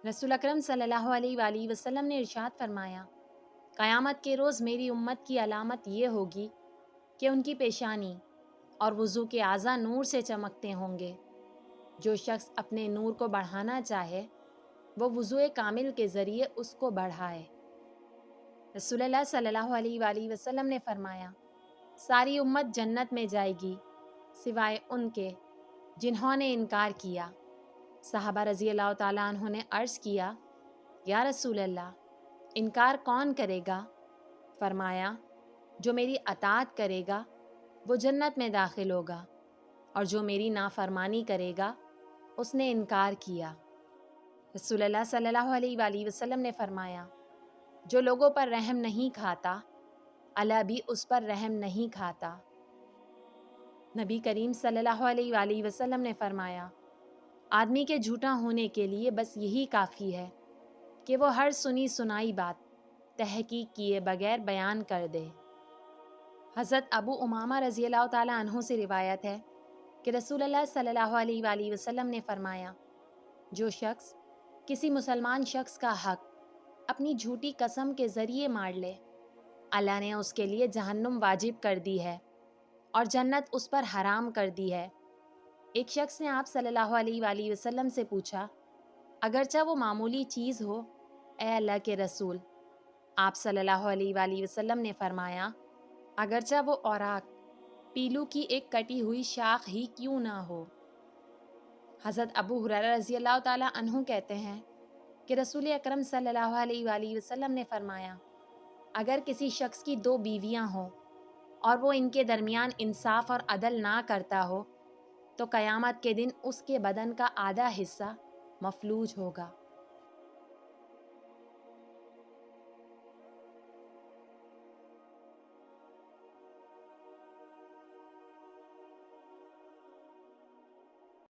رسول اکرم صلی اللہ علیہ وآلہ وسلم نے ارشاد فرمایا، قیامت کے روز میری امت کی علامت یہ ہوگی کہ ان کی پیشانی اور وضو کے اعضاء نور سے چمکتے ہوں گے۔ جو شخص اپنے نور کو بڑھانا چاہے وہ وضو کامل کے ذریعے اس کو بڑھائے۔ رسول اللہ صلی اللہ علیہ وآلہ وسلم نے فرمایا، ساری امت جنت میں جائے گی سوائے ان کے جنہوں نے انکار کیا۔ صحابہ رضی اللہ تعالیٰ عنہ نے عرض کیا، یا رسول اللہ، انکار کون کرے گا؟ فرمایا، جو میری اطاعت کرے گا وہ جنت میں داخل ہوگا، اور جو میری نافرمانی کرے گا اس نے انکار کیا۔ رسول اللہ صلی اللہ علیہ وآلہ وسلم نے فرمایا، جو لوگوں پر رحم نہیں کھاتا اللہ بھی اس پر رحم نہیں کھاتا۔ نبی کریم صلی اللہ علیہ وآلہ وسلم نے فرمایا، آدمی کے جھوٹا ہونے کے لیے بس یہی کافی ہے کہ وہ ہر سنی سنائی بات تحقیق کیے بغیر بیان کر دے۔ حضرت ابو امامہ رضی اللہ تعالیٰ عنہ سے روایت ہے کہ رسول اللہ صلی اللہ علیہ وآلہ وسلم نے فرمایا، جو شخص کسی مسلمان شخص کا حق اپنی جھوٹی قسم کے ذریعے مار لے، اللہ نے اس کے لیے جہنم واجب کر دی ہے اور جنت اس پر حرام کر دی ہے۔ ایک شخص نے آپ صلی اللہ علیہ وآلہ وسلم سے پوچھا، اگرچہ وہ معمولی چیز ہو اے اللہ کے رسول؟ آپ صلی اللہ علیہ وآلہ وسلم نے فرمایا، اگرچہ وہ اوراق پیلو کی ایک کٹی ہوئی شاخ ہی کیوں نہ ہو۔ حضرت ابو ہریرہ رضی اللہ تعالیٰ عنہ کہتے ہیں کہ رسول اکرم صلی اللہ علیہ وآلہ وسلم نے فرمایا، اگر کسی شخص کی 2 بیویاں ہوں اور وہ ان کے درمیان انصاف اور عدل نہ کرتا ہو تو قیامت کے دن اس کے بدن کا آدھا حصہ مفلوج ہوگا۔